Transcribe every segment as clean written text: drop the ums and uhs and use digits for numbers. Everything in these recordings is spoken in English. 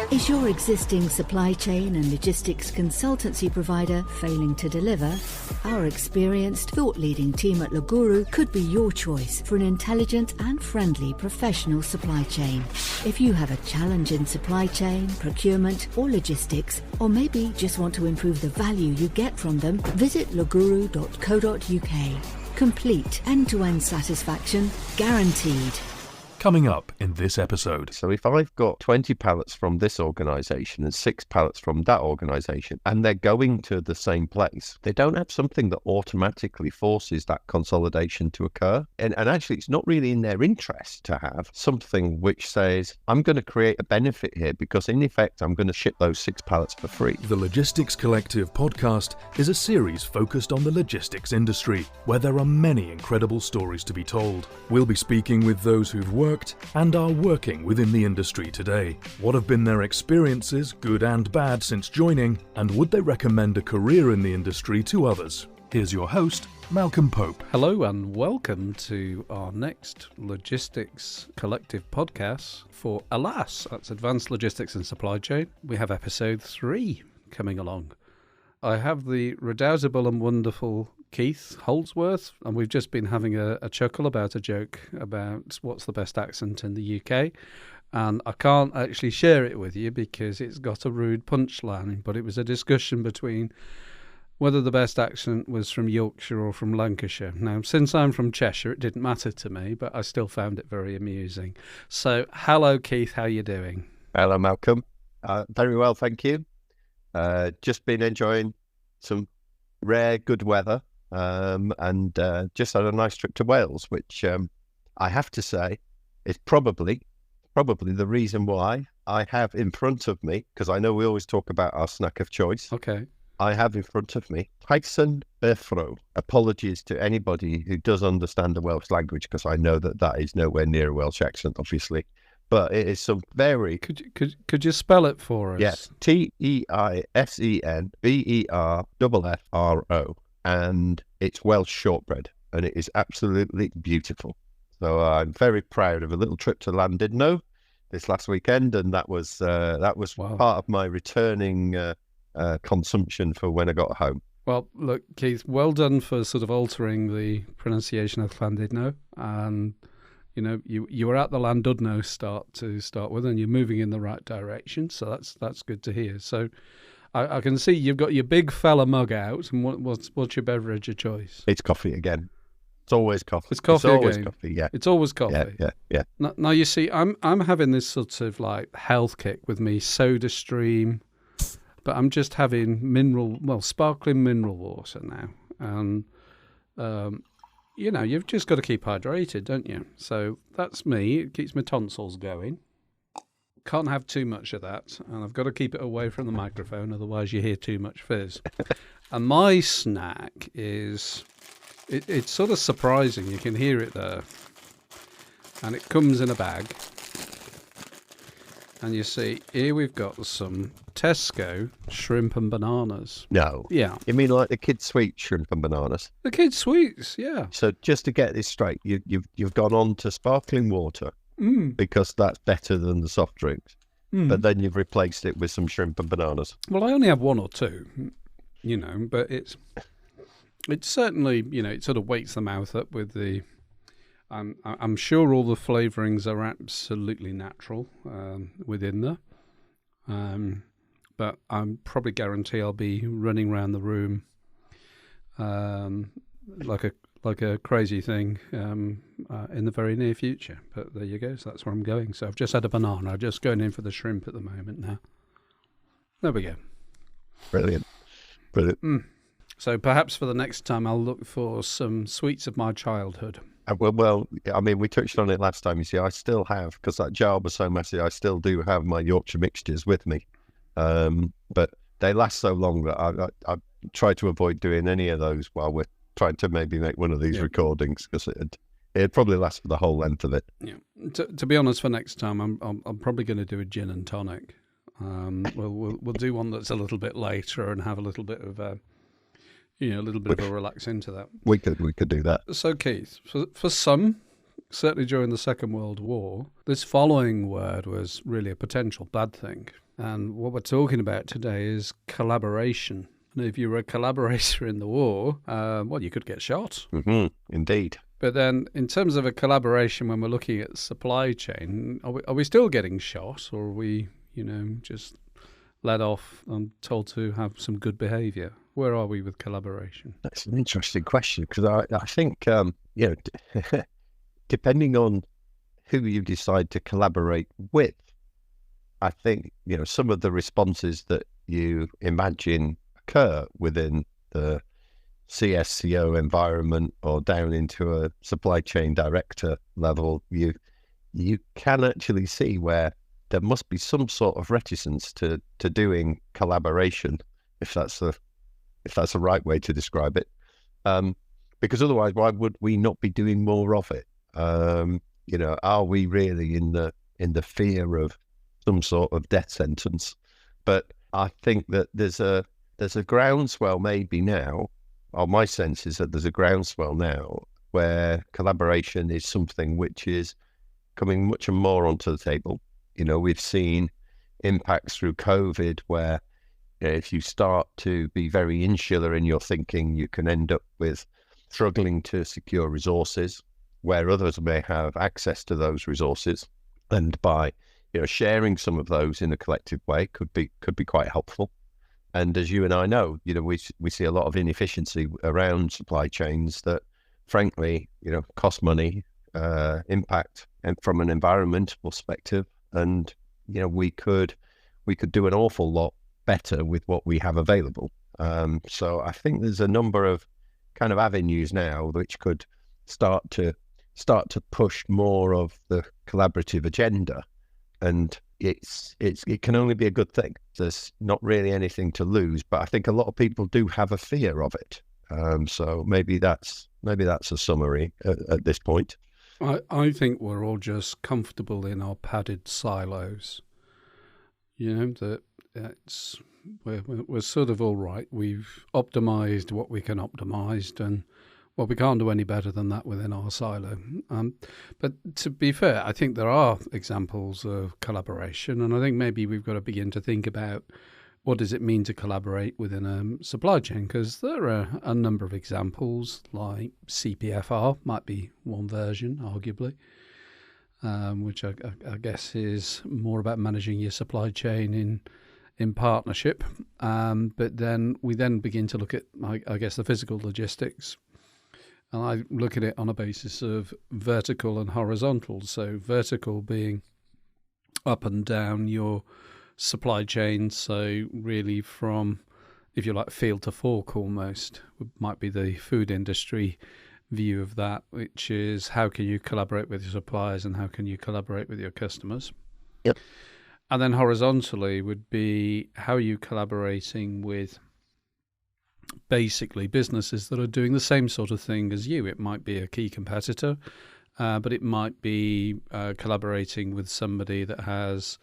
Is your existing supply chain and logistics consultancy provider failing to deliver? Our experienced, thought-leading team at Laguru could be your choice for an intelligent and friendly professional supply chain. If you have a challenge in supply chain, procurement or logistics, or maybe just want to improve the value you get from them, visit laguru.co.uk. Complete end-to-end satisfaction guaranteed. Coming up in this episode. So if I've got 20 pallets from this organisation and 6 pallets from that organisation, and they're going to the same place, they don't have something that automatically forces that consolidation to occur. And actually, it's not really in their interest to have something which says, I'm going to create a benefit here because in effect, I'm going to ship those 6 pallets for free. The Logistics Collective podcast is a series focused on the logistics industry, where there are many incredible stories to be told. We'll be speaking with those who've worked and are working within the industry today. What have been their experiences, good and bad, since joining, and would they recommend a career in the industry to others? Here's your host, Malcolm Pope. Hello and welcome to our next Logistics Collective podcast for ALAS, that's Advanced Logistics and Supply Chain. We have episode 3 coming along. I have the redoubtable and wonderful Keith Holdsworth, and we've just been having a chuckle about a joke about what's the best accent in the UK, and I can't actually share it with you because it's got a rude punchline, but it was a discussion between whether the best accent was from Yorkshire or from Lancashire. Now, since I'm from Cheshire, it didn't matter to me, but I still found it very amusing. So, hello Keith, how you doing? Hello Malcolm. Very well, thank you. Just been enjoying some rare good weather. And just had a nice trip to Wales, which I have to say is probably the reason why I have in front of me, because I know we always talk about our snack of choice. Okay. I have in front of me Tyson Bethro. Apologies to anybody who does understand the Welsh language, because I know that is nowhere near a Welsh accent, obviously. But it is some very... Could you spell it for us? Yes, Tysenberffro. And it's Welsh shortbread, and it is absolutely beautiful. So I'm very proud of a little trip to Llandudno this last weekend, and that was wow. Part of my returning consumption for when I got home. Well, look, Keith, well done for sort of altering the pronunciation of Llandudno, and you know you were at the Llandudno start with, and you're moving in the right direction. So that's good to hear. So. I can see you've got your big fella mug out, and what's your beverage of choice? It's coffee again. It's always coffee. It's coffee again. It's always again. coffee, yeah. It's always coffee. Yeah. Now you see, I'm having this sort of like health kick with me Soda Stream, but I'm just having sparkling mineral water now, and you've just got to keep hydrated, don't you? So that's me. It keeps my tonsils going. Can't have too much of that, and I've got to keep it away from the microphone, otherwise you hear too much fizz. And my snack is, it's sort of surprising, you can hear it there, and it comes in a bag. And you see, here we've got some Tesco shrimp and bananas. No. Yeah. You mean like the kids' sweet shrimp and bananas? The kids' sweets, yeah. So just to get this straight, you've gone on to sparkling water. Because that's better than the soft drinks. But then you've replaced it with some shrimp and bananas. Well, I only have one or two, but it's certainly, it sort of wakes the mouth up with the... I'm sure all the flavourings are absolutely natural within there. But I'm probably guarantee I'll be running around the room like a crazy thing in the very near future. But there you go. So that's where I'm going. So I've just had a banana. I'm just going in for the shrimp at the moment now. There we go. Brilliant. So perhaps for the next time I'll look for some sweets of my childhood. Well, I mean, we touched on it last time. You see, I still have, because that jar was so messy, I still do have my Yorkshire mixtures with me. But they last so long that I try to avoid doing any of those while we're trying to maybe make one of these recordings, because it'd probably last for the whole length of it. Yeah. To be honest, for next time, I'm probably going to do a gin and tonic. We'll do one that's a little bit later and have a little bit of a little bit of a relax into that. We could do that. So Keith, for some, certainly during the Second World War, this following word was really a potential bad thing. And what we're talking about today is collaboration. And if you were a collaborator in the war, well, you could get shot. Mm-hmm. Indeed. But then in terms of a collaboration, when we're looking at supply chain, are we still getting shot, or are we, just let off and told to have some good behaviour? Where are we with collaboration? That's an interesting question, because I think, depending on who you decide to collaborate with, I think, some of the responses that you imagine occur within the CSCO environment or down into a supply chain director level, you can actually see where there must be some sort of reticence to doing collaboration, if that's the right way to describe it. Because otherwise, why would we not be doing more of it? Are we really in the fear of some sort of death sentence? But I think that there's a groundswell maybe now. Or my sense is that there's a groundswell now where collaboration is something which is coming much more onto the table. We've seen impacts through COVID where if you start to be very insular in your thinking, you can end up with struggling to secure resources where others may have access to those resources. And by sharing some of those in a collective way could be quite helpful. And as you and I know, we see a lot of inefficiency around supply chains that, frankly, cost money, impact, and from an environmental perspective. And we could do an awful lot better with what we have available. So I think there's a number of kind of avenues now which could start to push more of the collaborative agenda, and it can only be a good thing. There's not really anything to lose, but I think a lot of people do have a fear of it. So maybe that's a summary at this point. I think we're all just comfortable in our padded silos. That we're sort of all right. We've optimized what we can optimize, and well, we can't do any better than that within our silo. But to be fair, I think there are examples of collaboration, and I think maybe we've got to begin to think about what does it mean to collaborate within a supply chain, because there are a number of examples, like CPFR might be one version, arguably, which I guess is more about managing your supply chain in partnership. But then we begin to look at, I guess, the physical logistics. And I look at it on a basis of vertical and horizontal. So vertical being up and down your supply chain. So really from, if you like, field to fork almost, might be the food industry view of that, which is how can you collaborate with your suppliers and how can you collaborate with your customers. Yep. And then horizontally would be how are you collaborating with basically businesses that are doing the same sort of thing as you. It might be a key competitor, but it might be collaborating with somebody that has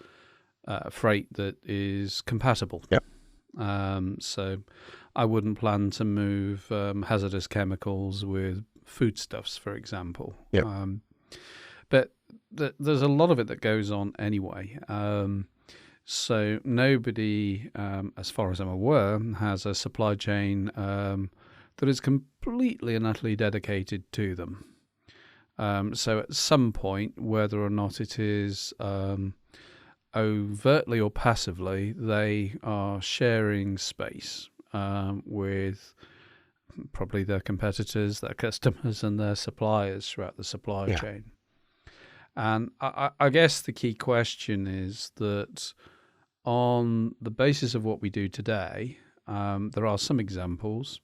freight that is compatible. Yep. So I wouldn't plan to move hazardous chemicals with foodstuffs, for example. Yep. But there's a lot of it that goes on anyway. So nobody, as far as I'm aware, has a supply chain that is completely and utterly dedicated to them. So at some point, whether or not it is overtly or passively, they are sharing space with probably their competitors, their customers, and their suppliers throughout the supply chain. And I guess the key question is that on the basis of what we do today, there are some examples.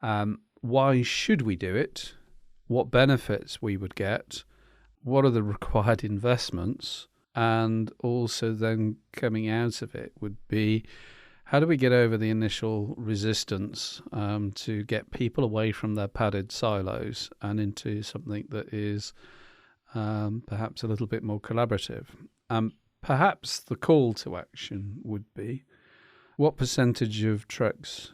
Why should we do it? What benefits we would get? What are the required investments? And also then coming out of it would be, how do we get over the initial resistance to get people away from their padded silos and into something that is perhaps a little bit more collaborative? Perhaps the call to action would be, what percentage of trucks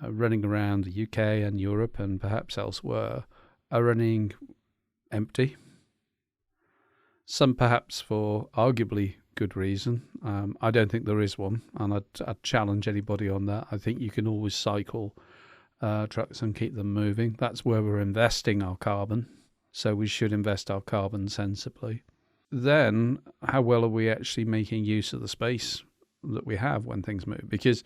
running around the UK and Europe and perhaps elsewhere are running empty Some perhaps for arguably good reason. I don't think there is one, and I'd challenge anybody on that. I think you can always cycle trucks and keep them moving. That's where we're investing our carbon, so we should invest our carbon sensibly. Then, how well are we actually making use of the space that we have when things move? Because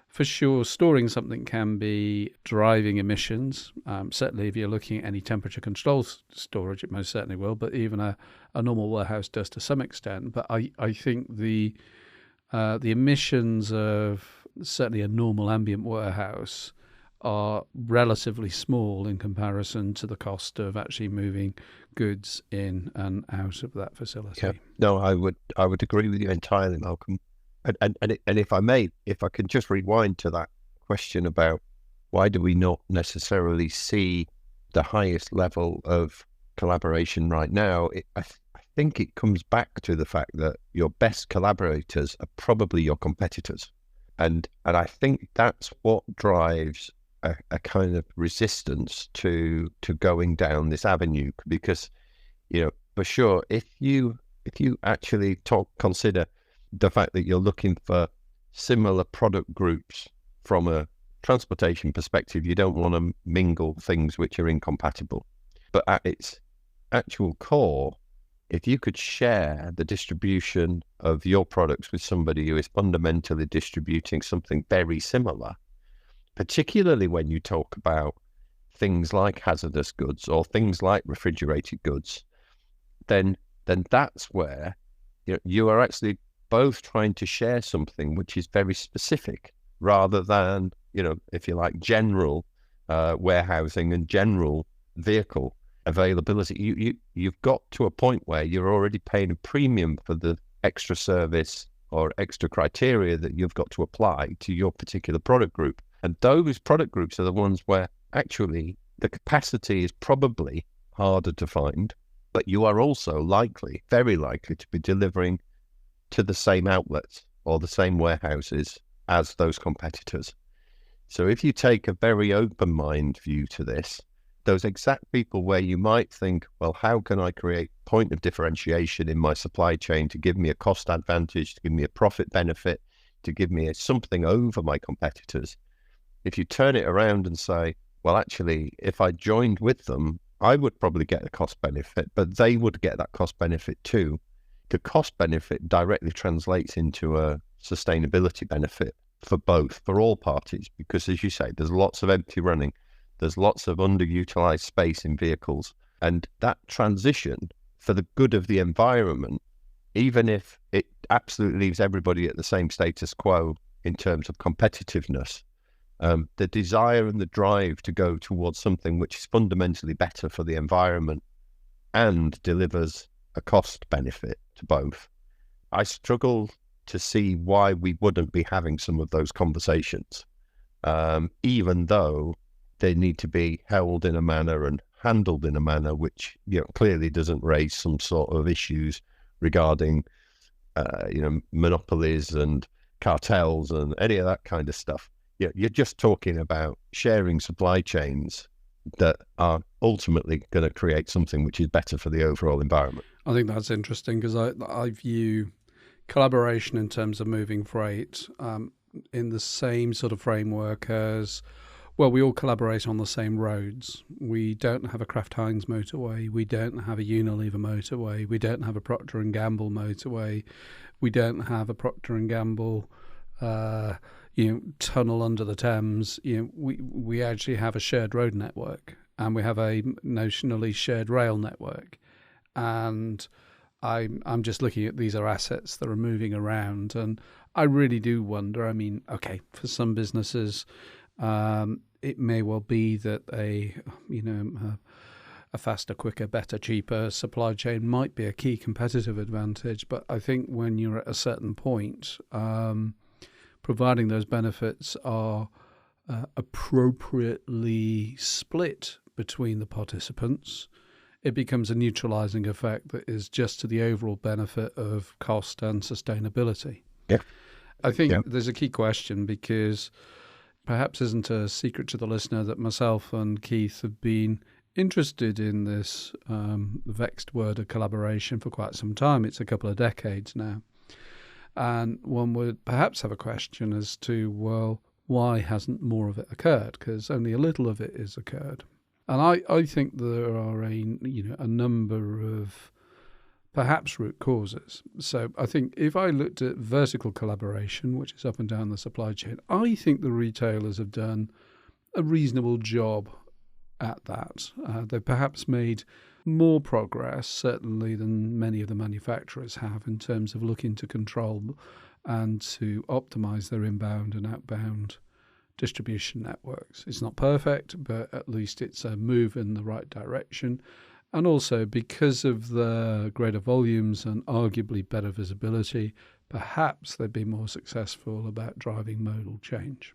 for sure, storing something can be driving emissions. Certainly, if you're looking at any temperature control storage, it most certainly will, but even a normal warehouse does to some extent. But I think the emissions of certainly a normal ambient warehouse are relatively small in comparison to the cost of actually moving goods in and out of that facility. Yeah. No, I would agree with you entirely, Malcolm. And if I may, if I can just rewind to that question about why do we not necessarily see the highest level of collaboration right now, I think it comes back to the fact that your best collaborators are probably your competitors. And I think that's what drives a kind of resistance to going down this avenue, because, for sure, if you actually consider the fact that you're looking for similar product groups from a transportation perspective, you don't want to mingle things which are incompatible. But at its actual core, if you could share the distribution of your products with somebody who is fundamentally distributing something very similar, particularly when you talk about things like hazardous goods or things like refrigerated goods, then that's where you are actually both trying to share something which is very specific, rather than, if you like, general warehousing and general vehicle availability. You've got to a point where you're already paying a premium for the extra service or extra criteria that you've got to apply to your particular product group. And those product groups are the ones where actually the capacity is probably harder to find, but you are also likely, very likely, to be delivering to the same outlets or the same warehouses as those competitors. So if you take a very open mind view to this, those exact people where you might think, well, how can I create point of differentiation in my supply chain to give me a cost advantage, to give me a profit benefit, to give me something over my competitors? If you turn it around and say, well, actually, if I joined with them, I would probably get a cost benefit, but they would get that cost benefit too. The cost benefit directly translates into a sustainability benefit for both, for all parties, because, as you say, there's lots of empty running, there's lots of underutilized space in vehicles, and that transition for the good of the environment, even if it absolutely leaves everybody at the same status quo in terms of competitiveness, the desire and the drive to go towards something which is fundamentally better for the environment and delivers a cost benefit to both. I struggle to see why we wouldn't be having some of those conversations, even though they need to be held in a manner and handled in a manner which clearly doesn't raise some sort of issues regarding monopolies and cartels and any of that kind of stuff. You're just talking about sharing supply chains that are ultimately going to create something which is better for the overall environment. I think that's interesting, because I view collaboration in terms of moving freight in the same sort of framework as, well, we all collaborate on the same roads. We don't have a Kraft Heinz motorway. We don't have a Unilever motorway. We don't have a Procter & Gamble motorway. We don't have a Procter & Gamble tunnel under the Thames. We actually have a shared road network, and we have a notionally shared rail network. And I'm just looking at, these are assets that are moving around, and I really do wonder. I mean, okay, for some businesses, it may well be that a faster, quicker, better, cheaper supply chain might be a key competitive advantage. But I think when you're at a certain point, providing those benefits are appropriately split between the participants, it becomes a neutralizing effect that is just to the overall benefit of cost and sustainability. Yeah. I think there's a key question, because perhaps isn't a secret to the listener that myself and Keith have been interested in this vexed word of collaboration for quite some time. It's a couple of decades now. And one would perhaps have a question as to, well, why hasn't more of it occurred? Because only a little of it has occurred. And I think there are a number of perhaps root causes. So I think if I looked at vertical collaboration, which is up and down the supply chain, I think the retailers have done a reasonable job at that. They've perhaps made more progress, certainly, than many of the manufacturers have in terms of looking to control and to optimize their inbound and outbound distribution networks. It's not perfect, but at least it's a move in the right direction. And also, because of the greater volumes and arguably better visibility, perhaps they'd be more successful about driving modal change.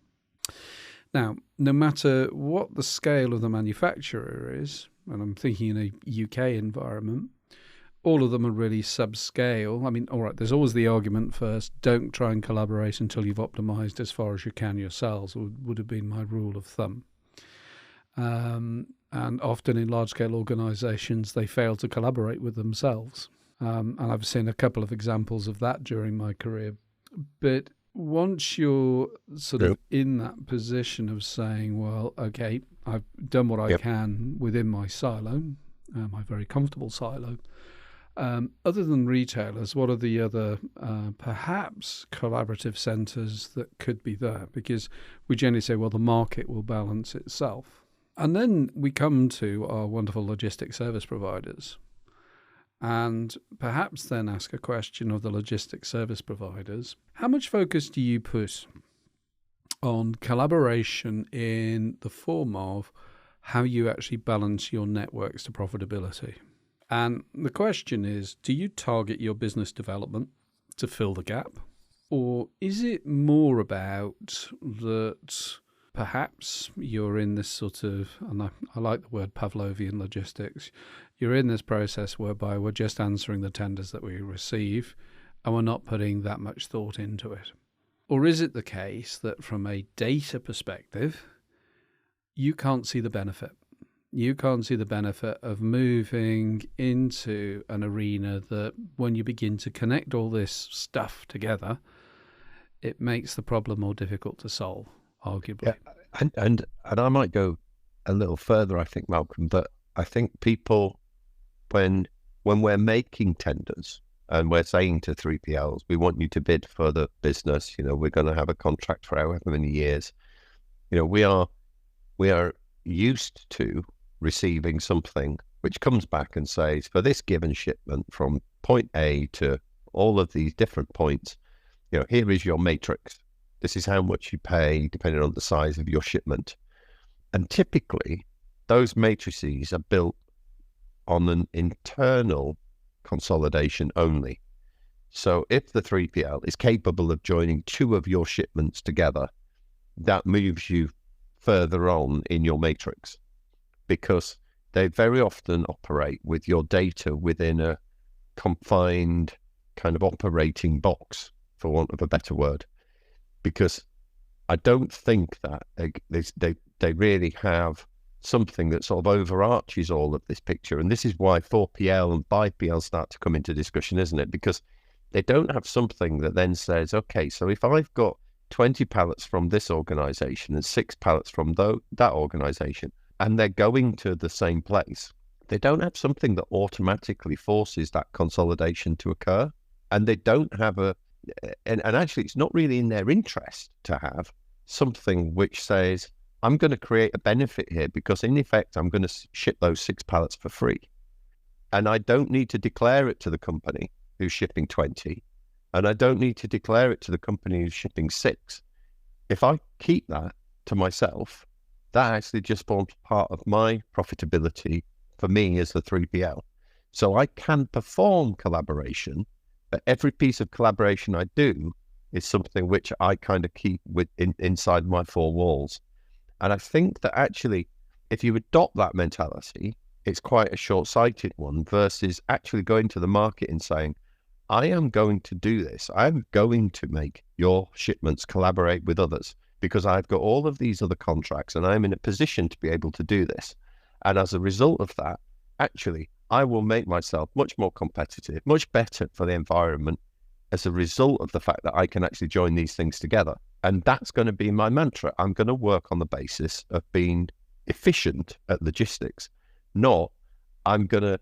Now, no matter what the scale of the manufacturer is, and I'm thinking in a UK environment, all of them are really subscale. I mean, all right, there's always the argument first, don't try and collaborate until you've optimized as far as you can yourselves, would have been my rule of thumb. And often in large-scale organizations, they fail to collaborate with themselves. And I've seen a couple of examples of that during my career. But once you're sort of in that position of saying, well, okay, I've done what I can within my silo, my very comfortable silo, other than retailers, what are the other perhaps collaborative centres that could be there? Because we generally say, well, the market will balance itself. And then we come to our wonderful logistics service providers and perhaps then ask a question of the logistics service providers. How much focus do you put on collaboration in the form of how you actually balance your networks to profitability? And the question is, do you target your business development to fill the gap? Or is it more about that perhaps you're in this sort of, and I like the word Pavlovian logistics, you're in this process whereby we're just answering the tenders that we receive and we're not putting that much thought into it? Or is it the case that from a data perspective, you can't see the benefit? You can't see the benefit of moving into an arena that when you begin to connect all this stuff together, it makes the problem more difficult to solve, arguably. Yeah. And I might go a little further, I think, Malcolm, that I think people, when we're making tenders and we're saying to 3PLs, we want you to bid for the business, we're going to have a contract for however many years, we are used to receiving something which comes back and says, for this given shipment from point A to all of these different points, here is your matrix. This is how much you pay depending on the size of your shipment. And typically, those matrices are built on an internal consolidation only. So if the 3PL is capable of joining two of your shipments together, that moves you further on in your matrix, because they very often operate with your data within a confined kind of operating box, for want of a better word, because I don't think that they really have something that sort of overarches all of this picture. And this is why 4PL and 5PL start to come into discussion, isn't it? Because they don't have something that then says, okay, so if I've got 20 pallets from this organization and 6 pallets from that organization, and they're going to the same place, they don't have something that automatically forces that consolidation to occur. And they don't have and actually it's not really in their interest to have something which says, I'm going to create a benefit here because in effect, I'm going to ship those 6 pallets for free. And I don't need to declare it to the company who's shipping 20. And I don't need to declare it to the company who's shipping 6. If I keep that to myself, that actually just forms part of my profitability for me as the 3PL. So I can perform collaboration, but every piece of collaboration I do is something which I kind of keep inside my 4 walls. And I think that actually, if you adopt that mentality, it's quite a short-sighted one versus actually going to the market and saying, I am going to do this. I'm going to make your shipments collaborate with others because I've got all of these other contracts and I'm in a position to be able to do this. And as a result of that, actually, I will make myself much more competitive, much better for the environment as a result of the fact that I can actually join these things together. And that's going to be my mantra. I'm going to work on the basis of being efficient at logistics, not I'm going to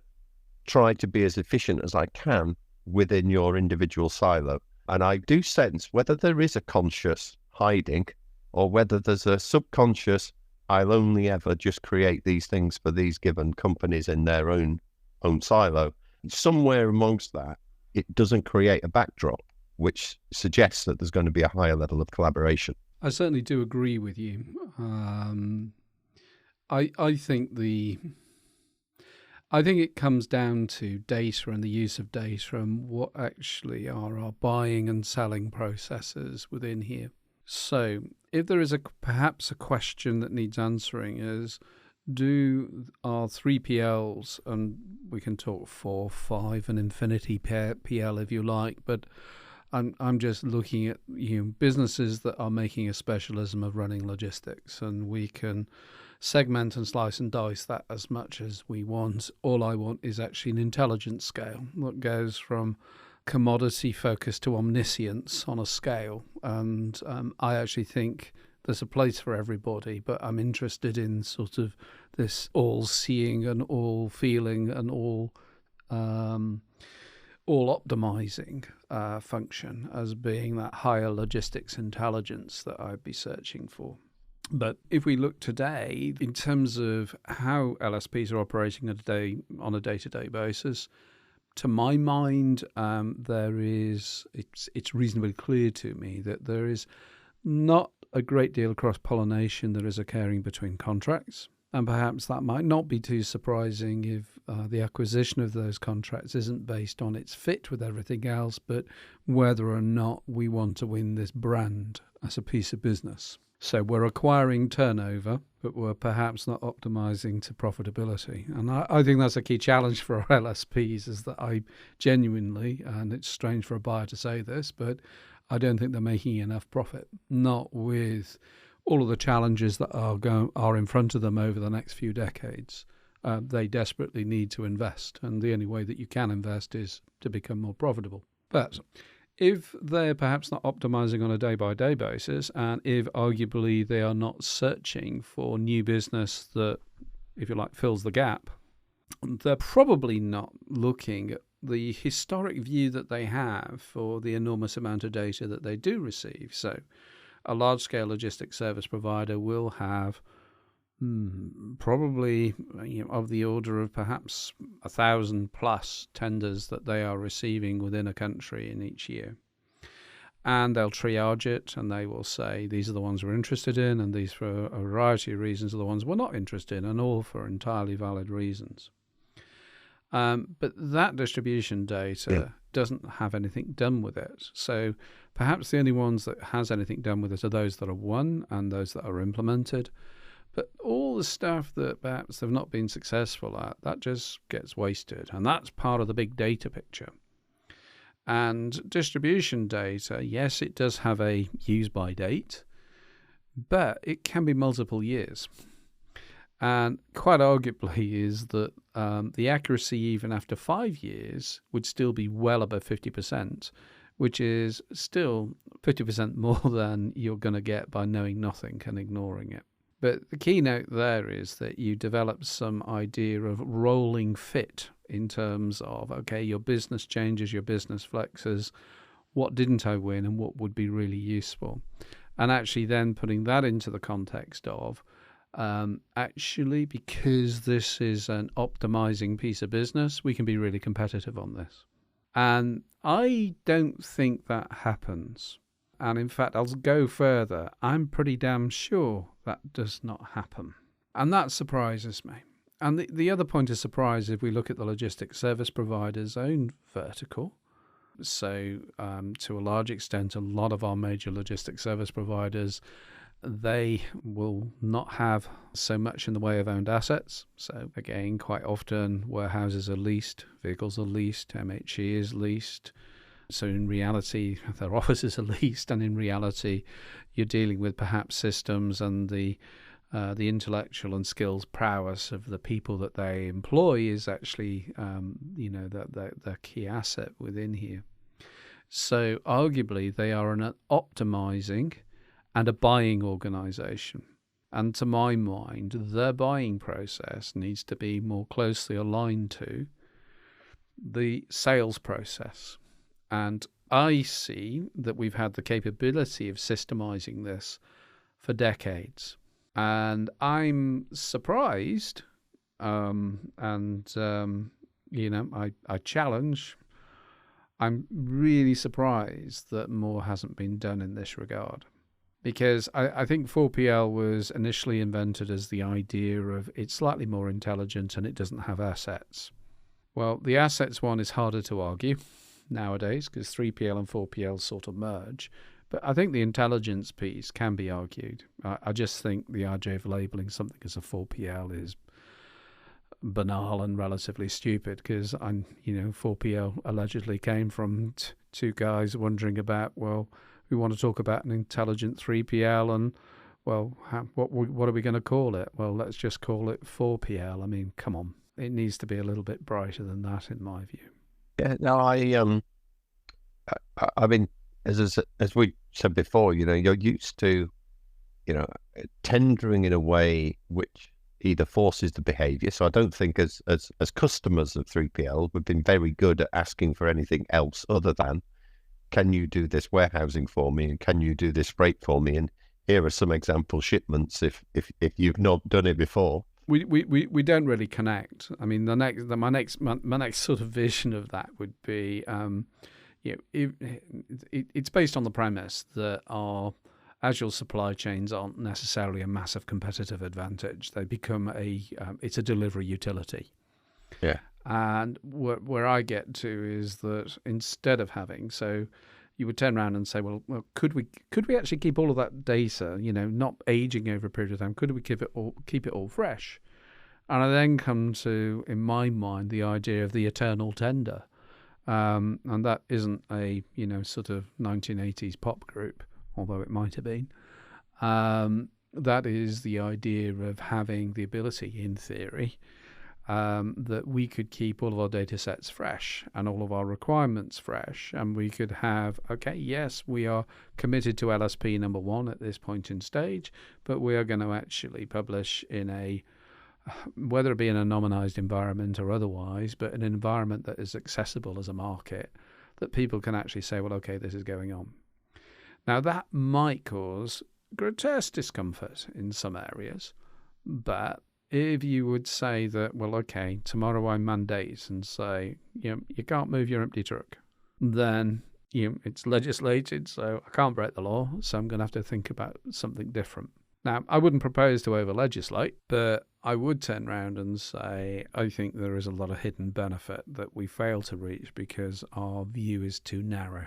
try to be as efficient as I can within your individual silo. And I do sense whether there is a conscious hiding or whether there's a subconscious, I'll only ever just create these things for these given companies in their own silo. Somewhere amongst that, it doesn't create a backdrop, which suggests that there's going to be a higher level of collaboration. I certainly do agree with you. I think it comes down to data and the use of data and what actually are our buying and selling processes within here. So if there is perhaps a question that needs answering is, do our 3PLs, and we can talk 4, 5 and infinity PL if you like, but I'm just looking at businesses that are making a specialism of running logistics, and we can segment and slice and dice that as much as we want. All I want is actually an intelligence scale that goes from commodity focus to omniscience on a scale. And I actually think there's a place for everybody, but I'm interested in sort of this all-seeing and all-feeling and all-optimizing function as being that higher logistics intelligence that I'd be searching for. But if we look today, in terms of how LSPs are operating on a day-to-day basis, to my mind, it's reasonably clear to me that there is not a great deal of cross-pollination that is occurring between contracts. And perhaps that might not be too surprising if the acquisition of those contracts isn't based on its fit with everything else, but whether or not we want to win this brand as a piece of business. So we're acquiring turnover, but we're perhaps not optimizing to profitability. And I think that's a key challenge for our LSPs, is that I genuinely, and it's strange for a buyer to say this, but I don't think they're making enough profit, not with all of the challenges that are in front of them over the next few decades. They desperately need to invest, and the only way that you can invest is to become more profitable. But if they're perhaps not optimizing on a day-by-day basis, and if arguably they are not searching for new business that, if you like, fills the gap, they're probably not looking at the historic view that they have for the enormous amount of data that they do receive. So a large-scale logistics service provider will have probably of the order of perhaps 1,000 plus tenders that they are receiving within a country in each year. And they'll triage it, and they will say, these are the ones we're interested in, and these, for a variety of reasons, are the ones we're not interested in, and all for entirely valid reasons. But that distribution data doesn't have anything done with it. So perhaps the only ones that has anything done with it are those that are won and those that are implemented. But all the stuff that perhaps they've not been successful at, that just gets wasted. And that's part of the big data picture. And distribution data, yes, it does have a use-by date, but it can be multiple years. And quite arguably is that the accuracy even after 5 years would still be well above 50%, which is still 50% more than you're going to get by knowing nothing and ignoring it. But the keynote there is that you develop some idea of rolling fit in terms of, okay, your business changes, your business flexes, what didn't I win and what would be really useful? And actually then putting that into the context of, actually, because this is an optimizing piece of business, we can be really competitive on this. And I don't think that happens. And in fact, I'll go further. I'm pretty damn sure that does not happen. And that surprises me. And the other point of surprise, if we look at the logistics service provider's own vertical, so to a large extent, a lot of our major logistics service providers, they will not have so much in the way of owned assets. So again, quite often warehouses are leased, vehicles are leased, MHE is leased. So in reality, their offices are leased, and in reality, you're dealing with perhaps systems and the the intellectual and skills prowess of the people that they employ is actually, the key asset within here. So arguably they are an optimizing and a buying organization. And to my mind, their buying process needs to be more closely aligned to the sales process. And I see that we've had the capability of systemizing this for decades. And I'm surprised, I challenge, I'm really surprised that more hasn't been done in this regard. Because I think 4PL was initially invented as the idea of it's slightly more intelligent and it doesn't have assets. Well, the assets one is harder to argue nowadays because 3PL and 4PL sort of merge. But I think the intelligence piece can be argued. I just think the idea of labeling something as a 4PL is banal and relatively stupid because 4PL allegedly came from two guys wondering about, well, we want to talk about an intelligent 3PL and, well, what are we going to call it? Well, let's just call it 4PL. I mean, come on. It needs to be a little bit brighter than that, in my view. Yeah, no, I mean, as we said before, you're used to, tendering in a way which either forces the behaviour. So I don't think as customers of 3PL, we've been very good at asking for anything else other than, can you do this warehousing for me? And can you do this freight for me? And here are some example shipments if you've not done it before. We don't really connect. I mean, my next sort of vision of that would be, it's based on the premise that our agile supply chains aren't necessarily a massive competitive advantage. They become it's a delivery utility. Yeah. And where I get to is that instead of having, so you would turn around and say, well, could we actually keep all of that data, not aging over a period of time? Could we keep it all fresh? And I then come to, in my mind, the idea of the eternal tender, and that isn't a sort of 1980s pop group, although it might have been. That is the idea of having the ability, in theory, that we could keep all of our data sets fresh and all of our requirements fresh, and we could have, okay, yes, we are committed to LSP number 1 at this point in stage, but we are going to actually publish in whether it be in a nominalized environment or otherwise, but an environment that is accessible as a market, that people can actually say, well, okay, this is going on. Now, that might cause grotesque discomfort in some areas, but if you would say that, well, okay, tomorrow I mandate and say, you can't move your empty truck, then it's legislated, so I can't break the law, so I'm going to have to think about something different. Now, I wouldn't propose to over-legislate, but I would turn around and say I think there is a lot of hidden benefit that we fail to reach because our view is too narrow.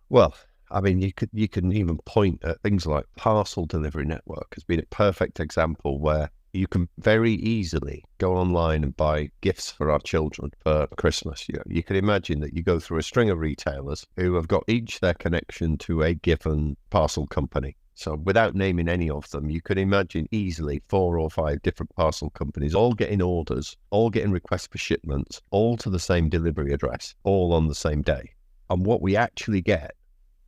Well, I mean, you can even point at things like parcel delivery network has been a perfect example where you can very easily go online and buy gifts for our children for Christmas. You can imagine that you go through a string of retailers who have got each their connection to a given parcel company. So without naming any of them, you can imagine easily 4 or 5 different parcel companies all getting orders, all getting requests for shipments, all to the same delivery address, all on the same day. And what we actually get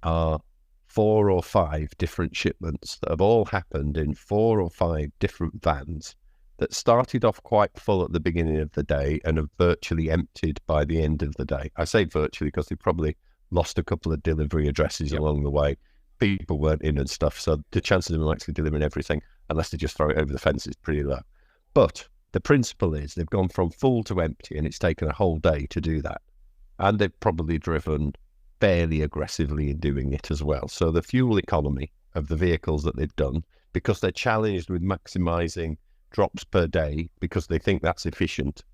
are 4 or 5 different shipments that have all happened in 4 or 5 different vans that started off quite full at the beginning of the day and have virtually emptied by the end of the day. I say virtually because they probably lost a couple of delivery addresses along the way. People weren't in and stuff, so the chances of them actually delivering everything, unless they just throw it over the fence, is pretty low. But the principle is they've gone from full to empty, and it's taken a whole day to do that. And they've probably driven fairly aggressively in doing it as well. So the fuel economy of the vehicles that they've done, because they're challenged with maximising drops per day because they think that's efficient,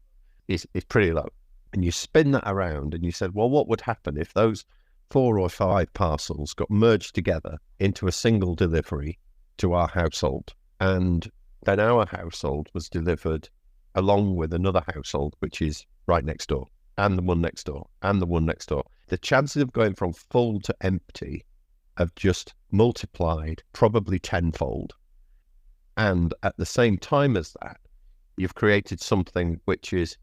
is pretty low. And you spin that around and you said, well, what would happen if those 4 or 5 parcels got merged together into a single delivery to our household, and then our household was delivered along with another household which is right next door, and the one next door, and the one next door. The chances of going from full to empty have just multiplied probably tenfold. And at the same time as that, you've created something which is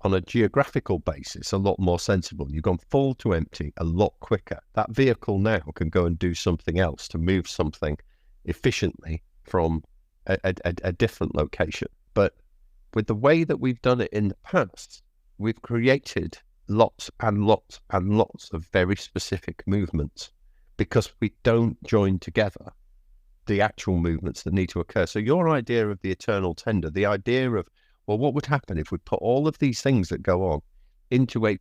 on a geographical basis a lot more sensible. You've gone full to empty a lot quicker. That vehicle now can go and do something else to move something efficiently from a different location. But with the way that we've done it in the past, we've created lots and lots and lots of very specific movements because we don't join together the actual movements that need to occur. So your idea of the eternal tender, the idea of, well, what would happen if we put all of these things that go on into a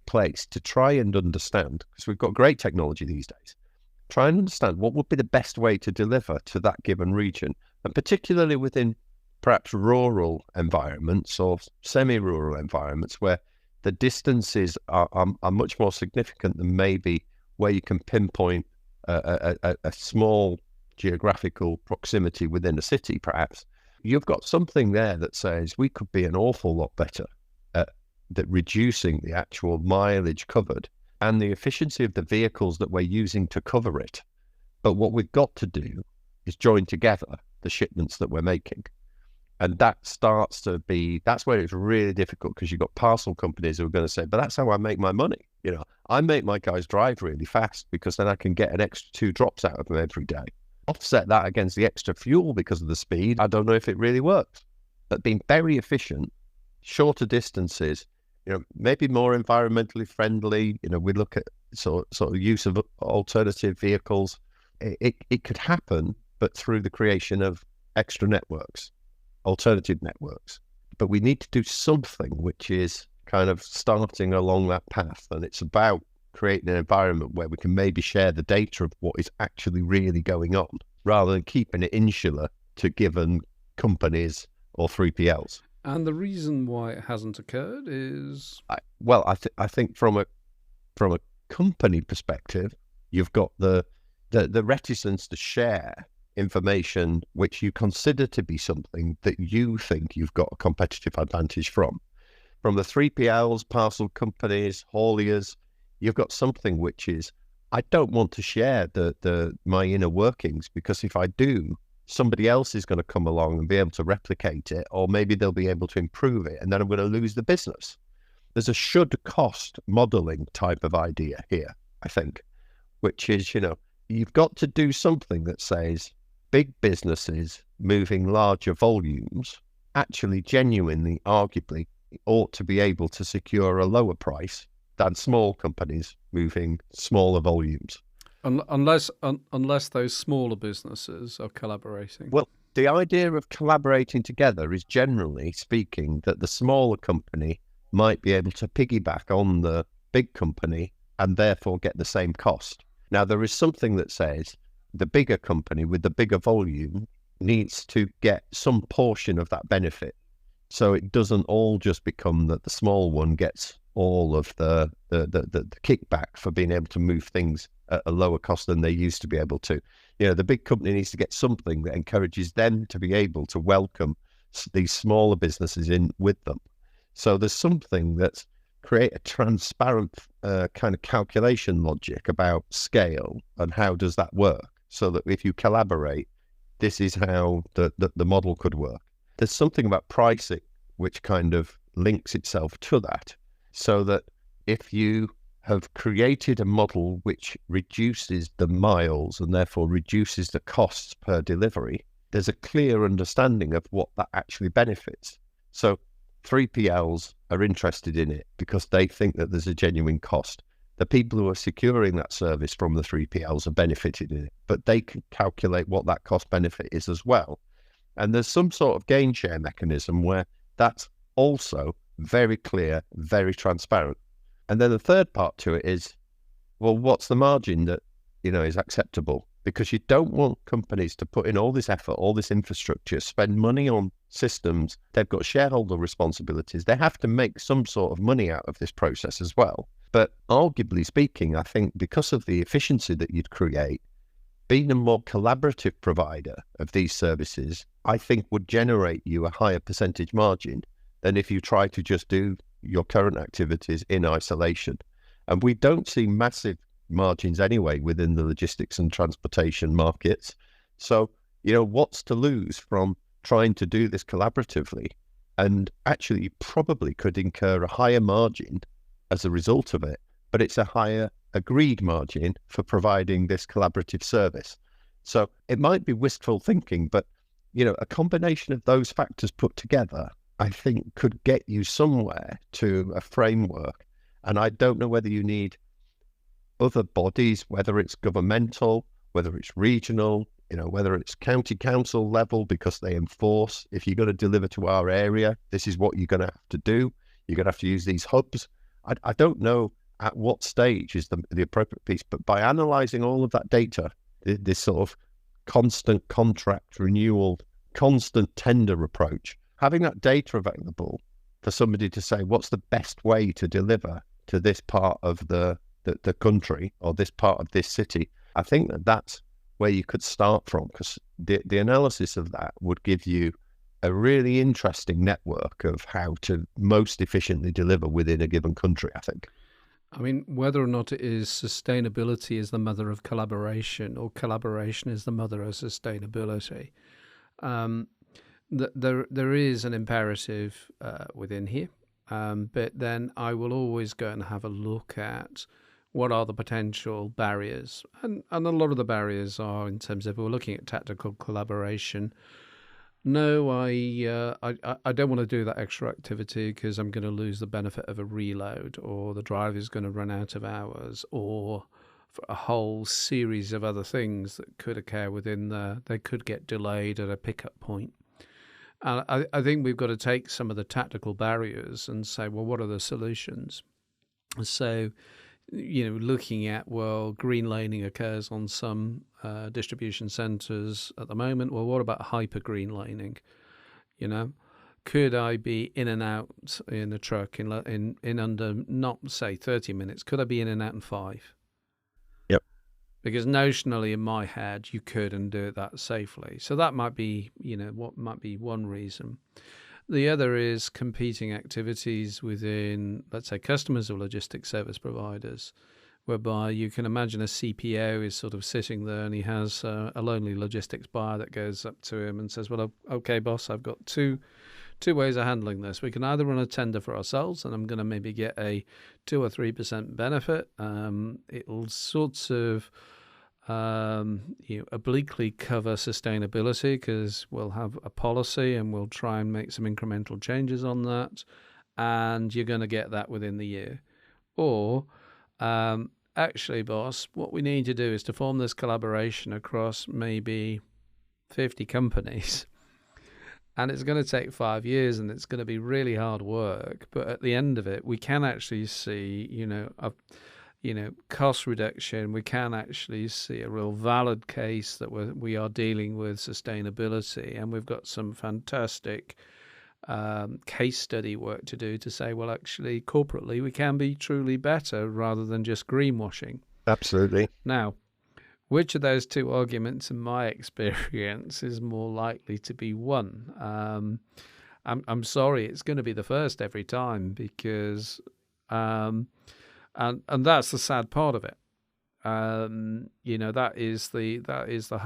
place to try and understand, because we've got great technology these days, try and understand what would be the best way to deliver to that given region, and particularly within perhaps rural environments or semi-rural environments where the distances are much more significant than maybe where you can pinpoint a small geographical proximity within a city, perhaps. You've got something there that says we could be an awful lot better at reducing the actual mileage covered and the efficiency of the vehicles that we're using to cover it. But what we've got to do is join together the shipments that we're making. And that starts to be, that's where it's really difficult, because you've got parcel companies who are going to say, but that's how I make my money. You know, I make my guys drive really fast because then I can get an extra 2 drops out of them every day. Offset that against the extra fuel because of the speed. I don't know if it really works. But being very efficient, shorter distances, you know, maybe more environmentally friendly, you know, we look at sort of use of alternative vehicles. It could happen, but through the creation of extra networks, alternative networks. But we need to do something which is kind of starting along that path. And it's about creating an environment where we can maybe share the data of what is actually really going on, rather than keeping it insular to given companies or 3PLs. And the reason why it hasn't occurred is... I think from a company perspective, you've got the reticence to share information which you consider to be something that you think you've got a competitive advantage from. From the 3PLs, parcel companies, hauliers, you've got something which is, I don't want to share my inner workings, because if I do, somebody else is going to come along and be able to replicate it, or maybe they'll be able to improve it, and then I'm going to lose the business. There's a should cost modeling type of idea here, I think, which is, you know, you've got to do something that says big businesses moving larger volumes actually genuinely, arguably, ought to be able to secure a lower price than small companies moving smaller volumes. Unless those smaller businesses are collaborating. Well, the idea of collaborating together is, generally speaking, that the smaller company might be able to piggyback on the big company and therefore get the same cost. Now, there is something that says the bigger company with the bigger volume needs to get some portion of that benefit. So it doesn't all just become that the small one gets all of the kickback for being able to move things at a lower cost than they used to be able to. You know, the big company needs to get something that encourages them to be able to welcome these smaller businesses in with them. So there's something that's create a transparent kind of calculation logic about scale and how does that work, so that if you collaborate, this is how the model could work. There's something about pricing which kind of links itself to that, so that if you have created a model which reduces the miles and therefore reduces the costs per delivery, there's a clear understanding of what that actually benefits. So 3PLs are interested in it because they think that there's a genuine cost. The people who are securing that service from the 3PLs are benefited in it, but they can calculate what that cost benefit is as well. And there's some sort of gain share mechanism where that's also very clear, very transparent. And then the third part to it is, well, what's the margin that, you know, is acceptable? Because you don't want companies to put in all this effort, all this infrastructure, spend money on systems. They've got shareholder responsibilities. They have to make some sort of money out of this process as well. But arguably speaking, I think because of the efficiency that you'd create, being a more collaborative provider of these services, I think would generate you a higher percentage margin than if you try to just do your current activities in isolation. And we don't see massive margins anyway within the logistics and transportation markets. So, what's to lose from trying to do this collaboratively? And actually, you probably could incur a higher margin as a result of it, but it's a higher agreed margin for providing this collaborative service. So it might be wistful thinking, but, a combination of those factors put together, I think, could get you somewhere to a framework. And I don't know whether you need other bodies, whether it's governmental, whether it's regional, whether it's county council level, because they enforce, if you're going to deliver to our area, this is what you're going to have to do. You're going to have to use these hubs. I don't know at what stage is the appropriate piece, but by analysing all of that data, this sort of constant contract renewal, constant tender approach, having that data available for somebody to say, what's the best way to deliver to this part of the country or this part of this city, I think that's where you could start from, because the analysis of that would give you a really interesting network of how to most efficiently deliver within a given country, I think. I mean, whether or not it is sustainability is the mother of collaboration or collaboration is the mother of sustainability, there is an imperative within here, but then I will always go and have a look at what are the potential barriers, and a lot of the barriers are in terms of, we're looking at tactical collaboration. No, I don't want to do that extra activity because I'm going to lose the benefit of a reload, or the drive is going to run out of hours, or for a whole series of other things that could occur within there. They could get delayed at a pickup point. And I think we've got to take some of the tactical barriers and say, well, what are the solutions? So, looking at, well, green laning occurs on some distribution centres at the moment. Well, what about hyper green laning? Could I be in and out in a truck in under, not say 30 minutes? Could I be in and out in 5? Yep. Because notionally in my head, you could and do it that safely. So that might be, what might be one reason. The other is competing activities within, let's say, customers or logistics service providers, whereby you can imagine a CPO is sort of sitting there and he has a lonely logistics buyer that goes up to him and says, well, okay, boss, I've got two ways of handling this. We can either run a tender for ourselves and I'm going to maybe get a 2 or 3% benefit. It'll sort of obliquely cover sustainability because we'll have a policy and we'll try and make some incremental changes on that, and you're going to get that within the year. Or actually, boss, what we need to do is to form this collaboration across maybe 50 companies, and it's going to take 5 years and it's going to be really hard work, but at the end of it we can actually see cost reduction. We can actually see a real valid case that we are dealing with sustainability, and we've got some fantastic case study work to do to say, well, actually, corporately, we can be truly better rather than just greenwashing. Absolutely. Now, which of those two arguments, in my experience, is more likely to be won? I'm sorry, it's going to be the first every time, because and that's the sad part of it. That is the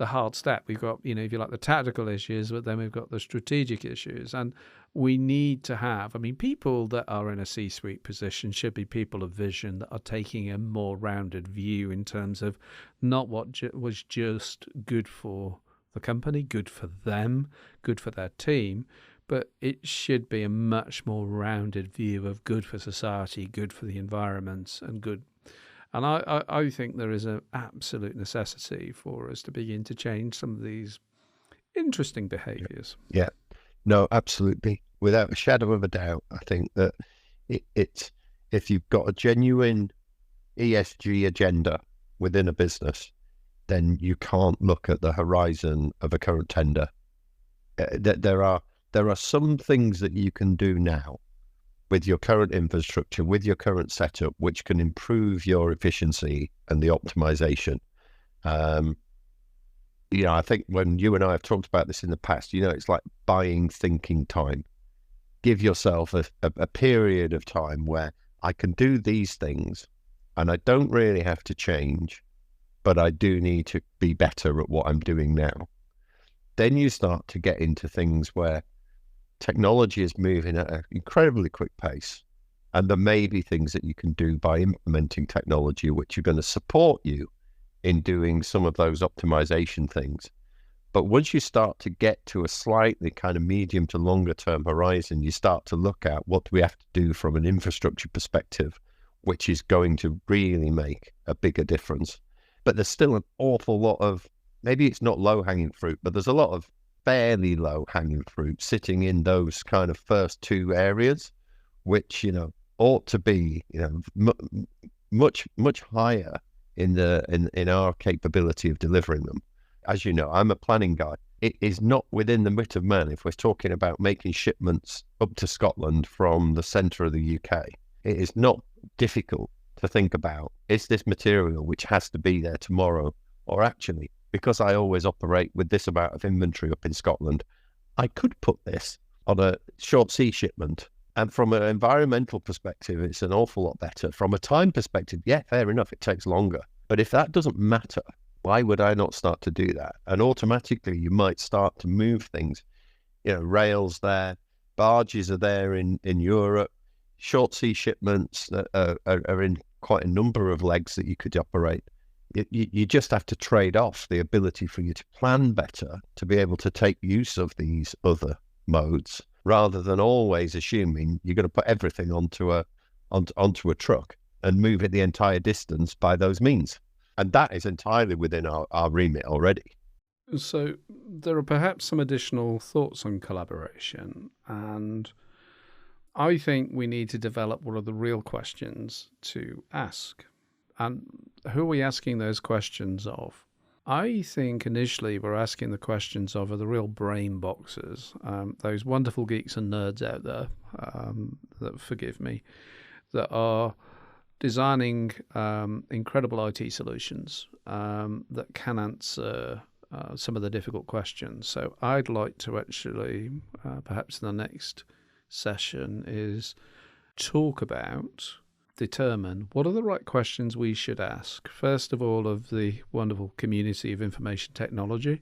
hard step. We've got, if you like, the tactical issues, but then we've got the strategic issues, and we need to have. People that are in a C-suite position should be people of vision that are taking a more rounded view in terms of not what was just good for the company, good for them, good for their team, but it should be a much more rounded view of good for society, good for the environment, and good. And I think there is an absolute necessity for us to begin to change some of these interesting behaviours. Yeah, no, absolutely. Without a shadow of a doubt, I think that it's if you've got a genuine ESG agenda within a business, then you can't look at the horizon of a current tender. There are some things that you can do now with your current infrastructure, with your current setup, which can improve your efficiency and the optimization. I think when you and I have talked about this in the past, it's like buying thinking time. Give yourself a period of time where I can do these things and I don't really have to change, but I do need to be better at what I'm doing now. Then you start to get into things where technology is moving at an incredibly quick pace. And there may be things that you can do by implementing technology, which are going to support you in doing some of those optimization things. But once you start to get to a slightly kind of medium to longer term horizon, you start to look at what do we have to do from an infrastructure perspective, which is going to really make a bigger difference. But there's still an awful lot of, maybe it's not low hanging fruit, but there's a lot of fairly low hanging fruit sitting in those kind of first two areas, which, ought to be, much higher in our capability of delivering them. As you know, I'm a planning guy. It is not within the wit of man if we're talking about making shipments up to Scotland from the centre of the UK. It is not difficult to think about, is this material which has to be there tomorrow, or actually, because I always operate with this amount of inventory up in Scotland, I could put this on a short sea shipment. And from an environmental perspective, it's an awful lot better. From a time perspective, yeah, fair enough, it takes longer. But if that doesn't matter, why would I not start to do that? And automatically, you might start to move things. Rails there, barges are there in Europe, short sea shipments are in quite a number of legs that you could operate. You just have to trade off the ability for you to plan better, to be able to take use of these other modes, rather than always assuming you're going to put everything onto a truck and move it the entire distance by those means. And that is entirely within our remit already. So there are perhaps some additional thoughts on collaboration, and I think we need to develop what are the real questions to ask. And who are we asking those questions of? I think initially we're asking the questions of are the real brain boxes, those wonderful geeks and nerds out there, that forgive me, that are designing incredible IT solutions that can answer some of the difficult questions. So I'd like to actually, perhaps in the next session, is determine what are the right questions we should ask, first of all, of the wonderful community of information technology,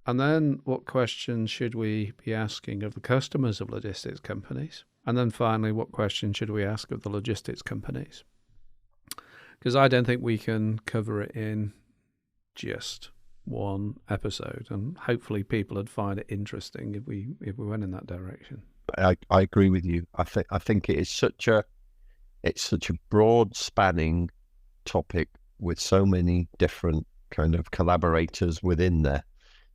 and then what questions should we be asking of the customers of logistics companies, and then finally, what questions should we ask of the logistics companies? Because I don't think we can cover it in just one episode, and hopefully people would find it interesting if we went in that direction. I agree with you. I think it is such a broad spanning topic with so many different kind of collaborators within there.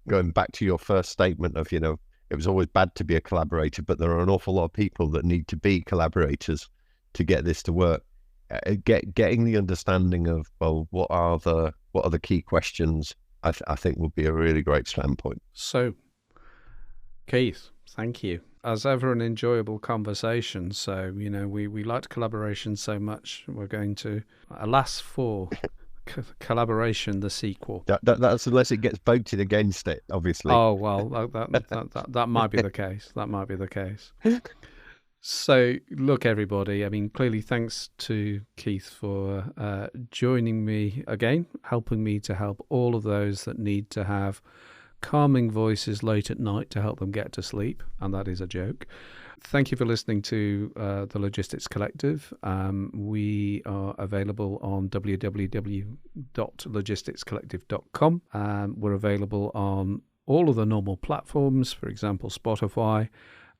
Going back to your first statement of, it was always bad to be a collaborator, but there are an awful lot of people that need to be collaborators to get this to work. Getting the understanding of, well, what are the key questions, I think would be a really great standpoint. So, Keith, thank you. As ever, an enjoyable conversation. So, we liked collaboration so much, we're going to, alas for collaboration, the sequel. That's unless it gets voted against it, obviously. Oh, well, that might be the case. That might be the case. So, look, everybody, clearly thanks to Keith for joining me again, helping me to help all of those that need to have calming voices late at night to help them get to sleep, and that is a joke. Thank you for listening to the Logistics Collective. We are available on www.logisticscollective.com. We're available on all of the normal platforms, for example, Spotify.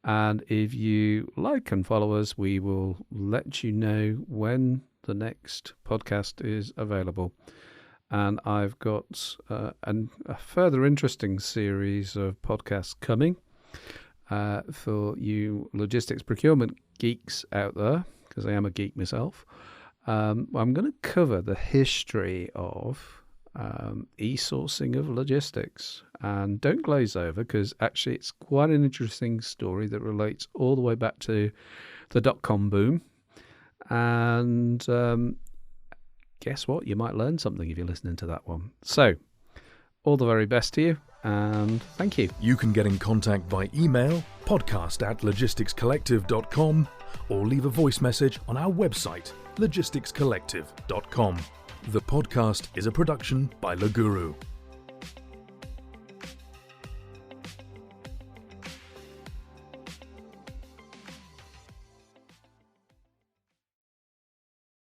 And if you like and follow us, we will let you know when the next podcast is available. And I've got a further interesting series of podcasts coming for you logistics procurement geeks out there, because I am a geek myself. I'm going to cover the history of e-sourcing of logistics. And don't glaze over, because actually it's quite an interesting story that relates all the way back to the dot-com boom. And guess what? You might learn something if you're listening to that one. So, all the very best to you, and thank you. You can get in contact by email, podcast@logisticscollective.com, or leave a voice message on our website, logisticscollective.com. The podcast is a production by Laguru.